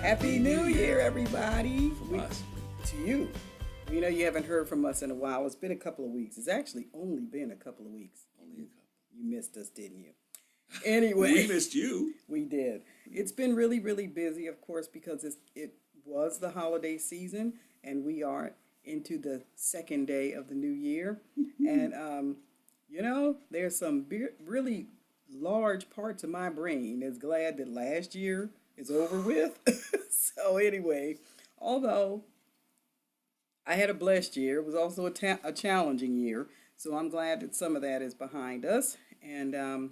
Happy New Year, everybody. From us. To you. We know you haven't heard from us in a while. It's been a couple of weeks. It's actually only been a couple of weeks. Only a couple. You missed us, didn't you? Anyway. We missed you. We did. It's been really, really busy, of course, because it was the holiday season, and we are into the second day of the new year. And, there's some really large parts of my brain that's glad that last year is over with. So anyway, although I had a blessed year, it was also a challenging year. So I'm glad that some of that is behind us. And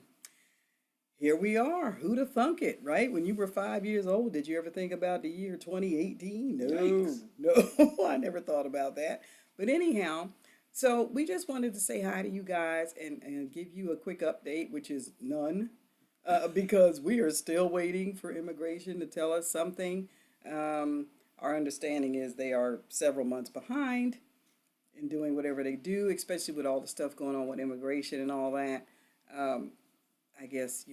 here we are. Who'd have thunk it, right? When you were 5 years old, did you ever think about the year 2018? No, Yikes. no, I never thought about that. But anyhow, so we just wanted to say hi to you guys and give you a quick update, which is none, because we are still waiting for immigration to tell us something. Our understanding is they are several months behind in doing whatever they do, especially with all the stuff going on with immigration and all that. I guess,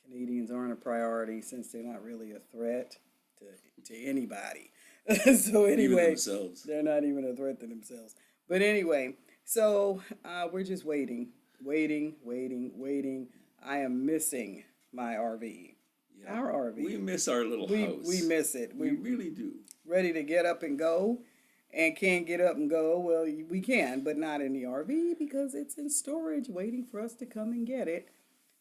Canadians aren't a priority since they're not really a threat to anybody. So Even anyway, themselves. they're not even a threat to themselves. But anyway, so we're just waiting. I am missing my RV. Yeah. Our RV. We miss our little house. We miss it. We really do. Ready to get up and go and can't get up and go. Well, we can, but not in the RV because it's in storage waiting for us to come and get it.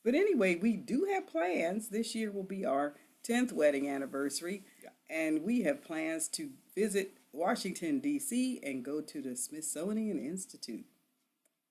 But anyway, we do have plans. This year will be our 10th wedding anniversary. Yeah. And we have plans to visit Washington, D.C. and go to the Smithsonian Institute.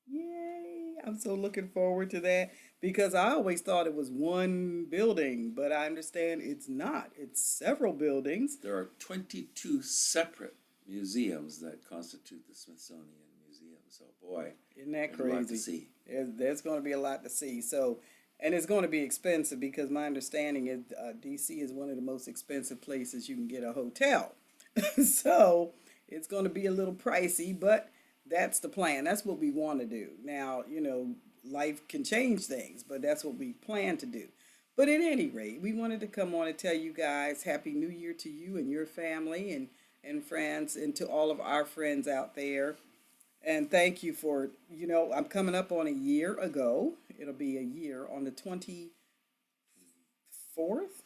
Yay! I'm so looking forward to that because I always thought it was one building, but I understand it's not. It's several buildings. There are 22 separate museums that constitute the Smithsonian Museum. So, boy, Isn't that there's a lot to crazy? see. There's going to be a lot to see. So, and it's going to be expensive because my understanding is D.C. is one of the most expensive places you can get a hotel. So it's going to be a little pricey, but that's the plan. That's what we want to do. Now, life can change things, but that's what we plan to do. But at any rate, we wanted to come on and tell you guys Happy New Year to you and your family and friends and to all of our friends out there. And thank you for, I'm coming up on a year ago. It'll be a year on the 24th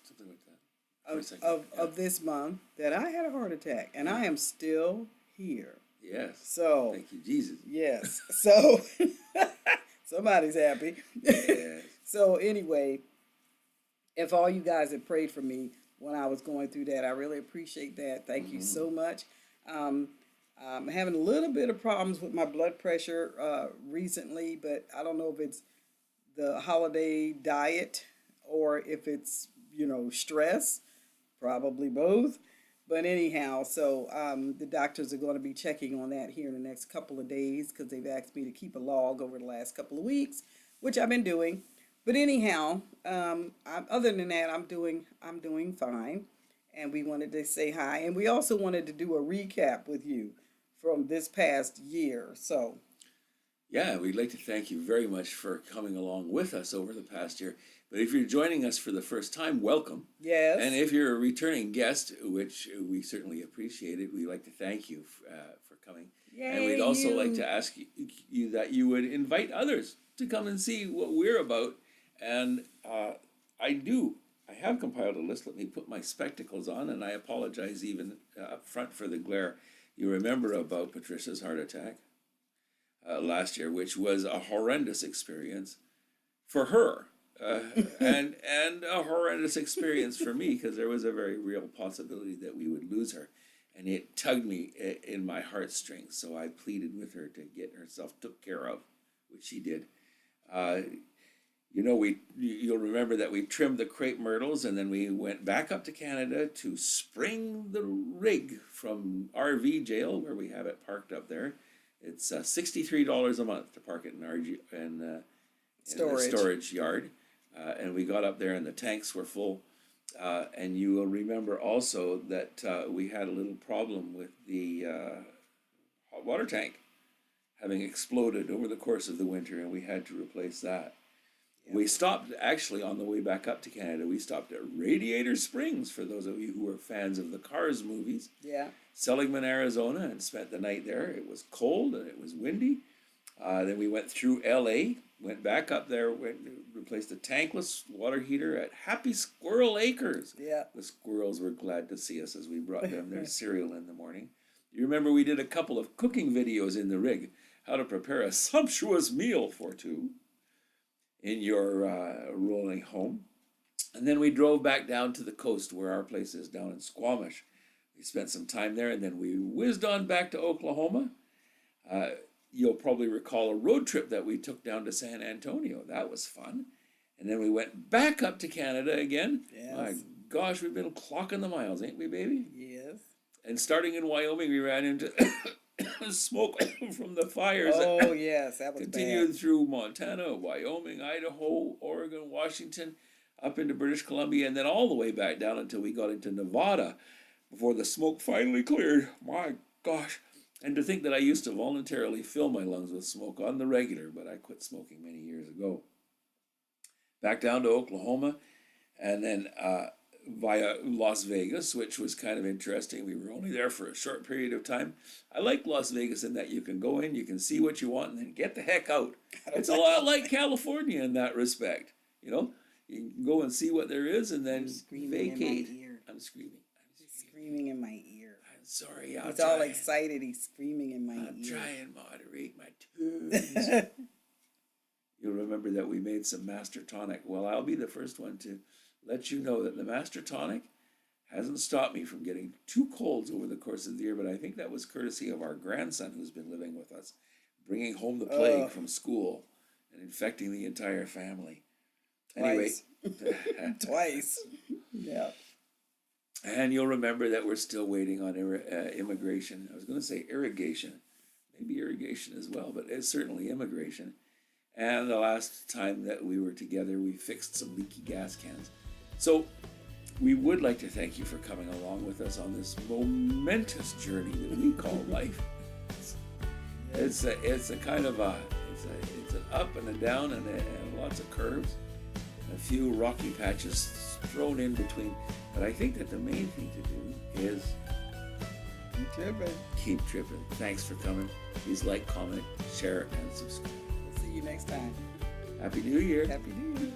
Something like that. of this month that I had a heart attack. And I am still here. Yes. So, Thank you, Jesus. yes. So, somebody's happy. Yes. So, anyway, if all you guys had prayed for me when I was going through that, I really appreciate that. Thank you so much. I'm having a little bit of problems with my blood pressure recently, but I don't know if it's the holiday diet or if it's, stress, probably both. But anyhow, so the doctors are going to be checking on that here in the next couple of days because they've asked me to keep a log over the last couple of weeks, which I've been doing. But anyhow, other than that, I'm doing fine. And we wanted to say hi. And we also wanted to do a recap with you from this past year. So, Yeah, we'd like to thank you very much for coming along with us over the past year. But if you're joining us for the first time, welcome. yes. And if you're a returning guest, which we certainly appreciate it, we'd like to thank you for coming. And we'd also like to ask you that you would invite others to come and see what we're about. And I have compiled a list. Let me put my spectacles on, and I apologize even up front for the glare. You remember about Patricia's heart attack last year, which was a horrendous experience for her. And a horrendous experience for me because there was a very real possibility that we would lose her, and it tugged me in my heartstrings. So I pleaded with her to get herself took care of, which she did. You'll remember that we trimmed the crepe myrtles, and then we went back up to Canada to spring the rig from RV jail where we have it parked up there. It's $63 a month to park it in the storage yard. And we got up there and the tanks were full. And you will remember also that we had a little problem with the hot water tank having exploded over the course of the winter, and we had to replace that. We stopped, actually, on the way back up to Canada, we stopped at Radiator Springs, for those of you who are fans of the Cars movies. Yeah. Seligman, Arizona, and spent the night there. It was cold and it was windy. Then we went through LA, went back up there, replaced a tankless water heater at Happy Squirrel Acres. Yeah. The squirrels were glad to see us as we brought them their cereal in the morning. You remember we did a couple of cooking videos in the rig, how to prepare a sumptuous meal for two in your rolling home. And then we drove back down to the coast where our place is down in Squamish. We spent some time there, and then we whizzed on back to Oklahoma. You'll probably recall a road trip that we took down to San Antonio. That was fun. And then we went back up to Canada again. Yes. My gosh, we've been clocking the miles, ain't we, baby? Yes. And starting in Wyoming, we ran into smoke from the fires. Oh, yes, that was Continued bad. through Montana, Wyoming, Idaho, Oregon, Washington, up into British Columbia, and then all the way back down until we got into Nevada before the smoke finally cleared. My gosh. And to think that I used to voluntarily fill my lungs with smoke on the regular, but I quit smoking many years ago. Back down to Oklahoma, and then via Las Vegas, which was kind of interesting. We were only there for a short period of time. I like Las Vegas in that you can go in, you can see what you want, and then get the heck out. It's a lot like California in that respect. You know, you can go and see what there is, and then vacate. I'm screaming. Screaming in my ear. I'm sorry. He's all excited. He's screaming in my ear. I'll try and moderate my tunes. You'll remember that we made some Master Tonic. Well, I'll be the first one to let you know that the Master Tonic hasn't stopped me from getting 2 colds over the course of the year, but I think that was courtesy of our grandson who's been living with us, bringing home the plague from school and infecting the entire family. Twice. Anyway. Twice. Yeah. And you'll remember that we're still waiting on immigration. I was going to say irrigation, maybe irrigation as well, but it's certainly immigration. And the last time that we were together, we fixed some leaky gas cans. So we would like to thank you for coming along with us on this momentous journey that we call life. It's a kind of it's an up and a down and lots of curves, a few rocky patches thrown in between. But I think that the main thing to do is Keep tripping. keep tripping. Thanks for coming. Please like, comment, share, and subscribe. We'll see you next time. Happy New Year. Happy New Year.